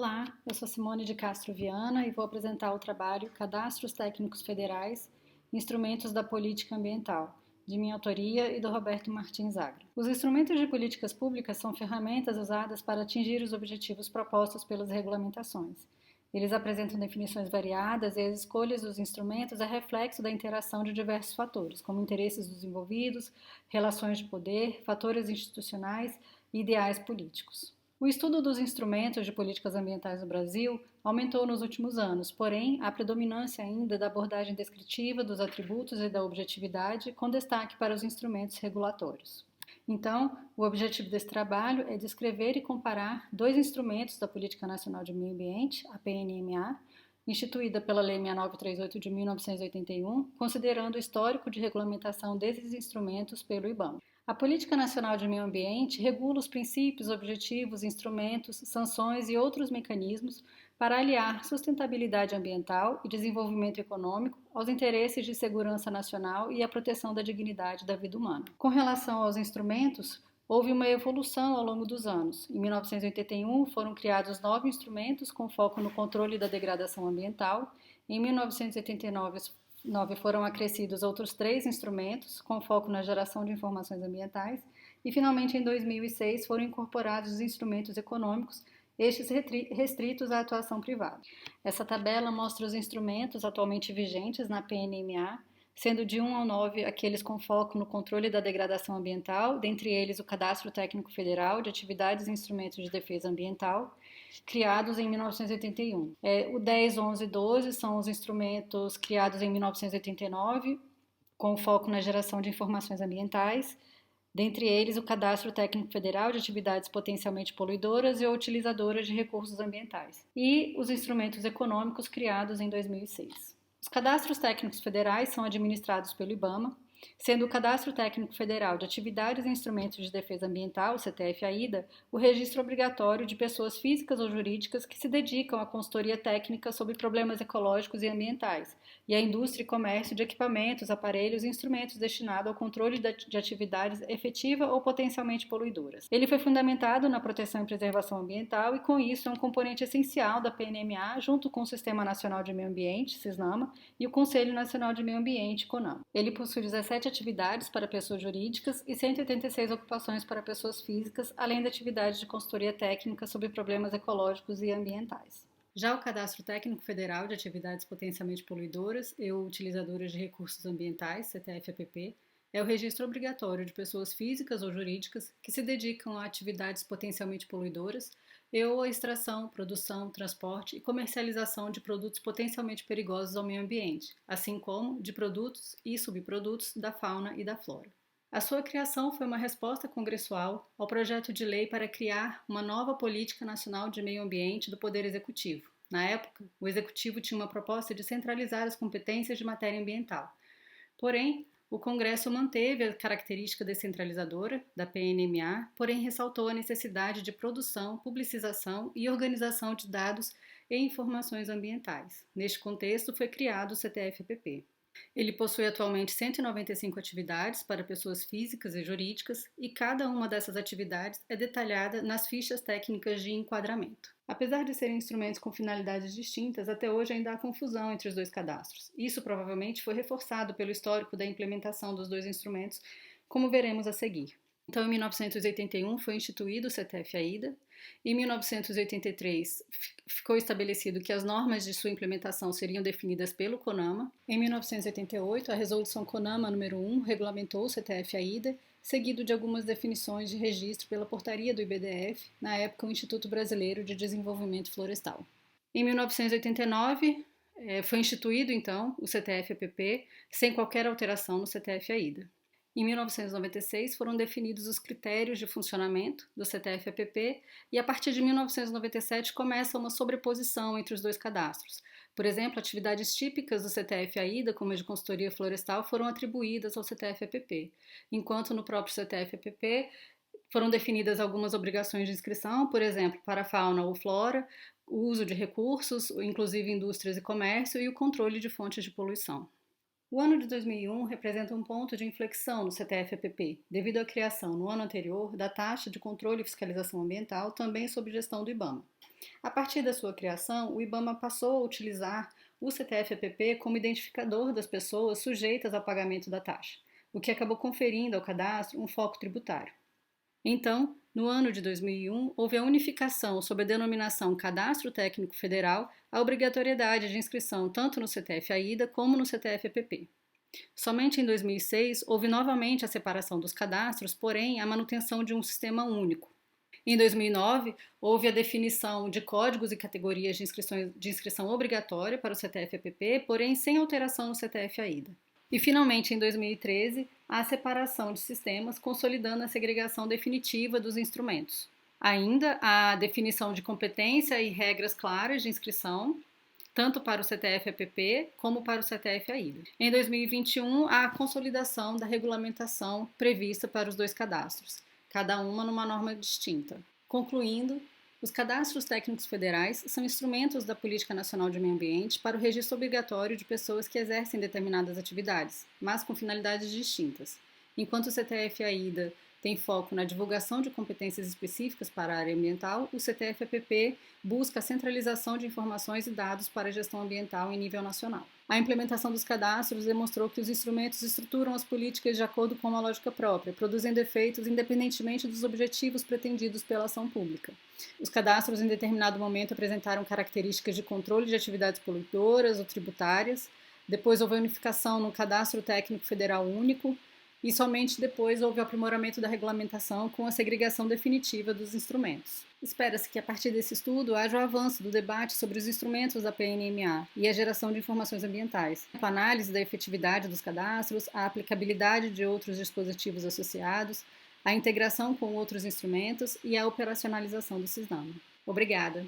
Olá, eu sou Simone de Castro Viana e vou apresentar o trabalho Cadastros Técnicos Federais, Instrumentos da Política Ambiental, de minha autoria e do Roberto Martins Agra. Os instrumentos de políticas públicas são ferramentas usadas para atingir os objetivos propostos pelas regulamentações. Eles apresentam definições variadas e as escolhas dos instrumentos é reflexo da interação de diversos fatores, como interesses dos envolvidos, relações de poder, fatores institucionais e ideais políticos. O estudo dos instrumentos de políticas ambientais no Brasil aumentou nos últimos anos, porém, há predominância ainda da abordagem descritiva dos atributos e da objetividade, com destaque para os instrumentos regulatórios. Então, o objetivo desse trabalho é descrever e comparar dois instrumentos da Política Nacional de Meio Ambiente, a PNMA, instituída pela Lei 6938 de 1981, considerando o histórico de regulamentação desses instrumentos pelo IBAMA. A Política Nacional de Meio Ambiente regula os princípios, objetivos, instrumentos, sanções e outros mecanismos para aliar sustentabilidade ambiental e desenvolvimento econômico aos interesses de segurança nacional e à proteção da dignidade da vida humana. Com relação aos instrumentos, houve uma evolução ao longo dos anos. Em 1981, foram criados 9 instrumentos com foco no controle da degradação ambiental. Em 1989, foram acrescidos outros 3 instrumentos, com foco na geração de informações ambientais, e finalmente em 2006 foram incorporados os instrumentos econômicos, estes restritos à atuação privada. Essa tabela mostra os instrumentos atualmente vigentes na PNMA, sendo de 1 ao 9 aqueles com foco no controle da degradação ambiental, dentre eles o Cadastro Técnico Federal de Atividades e Instrumentos de Defesa Ambiental, criados em 1981. O 10, 11 e 12 são os instrumentos criados em 1989, com foco na geração de informações ambientais, dentre eles o Cadastro Técnico Federal de Atividades Potencialmente Poluidoras e ou Utilizadoras de Recursos Ambientais, e os instrumentos econômicos criados em 2006. Os cadastros técnicos federais são administrados pelo IBAMA, sendo o Cadastro Técnico Federal de Atividades e Instrumentos de Defesa Ambiental, o CTF-AIDA, o registro obrigatório de pessoas físicas ou jurídicas que se dedicam à consultoria técnica sobre problemas ecológicos e ambientais, e à indústria e comércio de equipamentos, aparelhos e instrumentos destinados ao controle de atividades efetiva ou potencialmente poluidoras. Ele foi fundamentado na proteção e preservação ambiental e, com isso, é um componente essencial da PNMA, junto com o Sistema Nacional de Meio Ambiente, SISNAMA, e o Conselho Nacional de Meio Ambiente, CONAMA. Ele possui 17 atividades para pessoas jurídicas e 186 ocupações para pessoas físicas, além da atividade de consultoria técnica sobre problemas ecológicos e ambientais. Já o Cadastro Técnico Federal de Atividades Potencialmente Poluidoras e Utilizadoras de Recursos Ambientais, CTF-APP, é o registro obrigatório de pessoas físicas ou jurídicas que se dedicam a atividades potencialmente poluidoras ou a extração, produção, transporte e comercialização de produtos potencialmente perigosos ao meio ambiente, assim como de produtos e subprodutos da fauna e da flora. A sua criação foi uma resposta congressual ao projeto de lei para criar uma nova política nacional de meio ambiente do Poder Executivo. Na época, o Executivo tinha uma proposta de centralizar as competências de matéria ambiental. Porém, o Congresso manteve a característica descentralizadora da PNMA, porém ressaltou a necessidade de produção, publicização e organização de dados e informações ambientais. Neste contexto, foi criado o CTF-APP. Ele possui atualmente 195 atividades para pessoas físicas e jurídicas e cada uma dessas atividades é detalhada nas fichas técnicas de enquadramento. Apesar de serem instrumentos com finalidades distintas, até hoje ainda há confusão entre os dois cadastros. Isso provavelmente foi reforçado pelo histórico da implementação dos dois instrumentos, como veremos a seguir. Então, em 1981 foi instituído o CTF-AIDA. Em 1983 ficou estabelecido que as normas de sua implementação seriam definidas pelo CONAMA. Em 1988, a Resolução CONAMA número 1 regulamentou o CTF-AIDA, seguido de algumas definições de registro pela portaria do IBDF, na época o Instituto Brasileiro de Desenvolvimento Florestal. Em 1989 foi instituído, então, o CTF-APP, sem qualquer alteração no CTF-AIDA. Em 1996 foram definidos os critérios de funcionamento do CTF-APP e a partir de 1997 começa uma sobreposição entre os dois cadastros. Por exemplo, atividades típicas do CTF-AIDA, como a de consultoria florestal, foram atribuídas ao CTF-APP, enquanto no próprio CTF-APP foram definidas algumas obrigações de inscrição, por exemplo, para fauna ou flora, o uso de recursos, inclusive indústrias e comércio, e o controle de fontes de poluição. O ano de 2001 representa um ponto de inflexão no CTF-APP, devido à criação, no ano anterior, da taxa de controle e fiscalização ambiental, também sob gestão do IBAMA. A partir da sua criação, o IBAMA passou a utilizar o CTF-EPP como identificador das pessoas sujeitas ao pagamento da taxa, o que acabou conferindo ao cadastro um foco tributário. Então, no ano de 2001, houve a unificação sob a denominação Cadastro Técnico Federal, a obrigatoriedade de inscrição tanto no CTF-AIDA como no CTF-EPP. Somente em 2006 houve novamente a separação dos cadastros, porém a manutenção de um sistema único. Em 2009, houve a definição de códigos e categorias de inscrição obrigatória para o CTF-EPP, porém sem alteração no CTF-AIDA. E, finalmente, em 2013, a separação de sistemas, consolidando a segregação definitiva dos instrumentos. Ainda a definição de competência e regras claras de inscrição, tanto para o CTF-EPP como para o CTF-AIDA. Em 2021, a consolidação da regulamentação prevista para os dois cadastros, cada uma numa norma distinta. Concluindo, os cadastros técnicos federais são instrumentos da Política Nacional de Meio Ambiente para o registro obrigatório de pessoas que exercem determinadas atividades, mas com finalidades distintas. Enquanto o CTF-AIDA tem foco na divulgação de competências específicas para a área ambiental, o CTF-EPP busca a centralização de informações e dados para a gestão ambiental em nível nacional. A implementação dos cadastros demonstrou que os instrumentos estruturam as políticas de acordo com uma lógica própria, produzindo efeitos independentemente dos objetivos pretendidos pela ação pública. Os cadastros, em determinado momento, apresentaram características de controle de atividades poluidoras ou tributárias. Depois houve a unificação no Cadastro Técnico Federal Único, e somente depois houve o aprimoramento da regulamentação com a segregação definitiva dos instrumentos. Espera-se que, a partir desse estudo, haja o avanço do debate sobre os instrumentos da PNMA e a geração de informações ambientais, com a análise da efetividade dos cadastros, a aplicabilidade de outros dispositivos associados, a integração com outros instrumentos e a operacionalização do CISNAMA. Obrigada!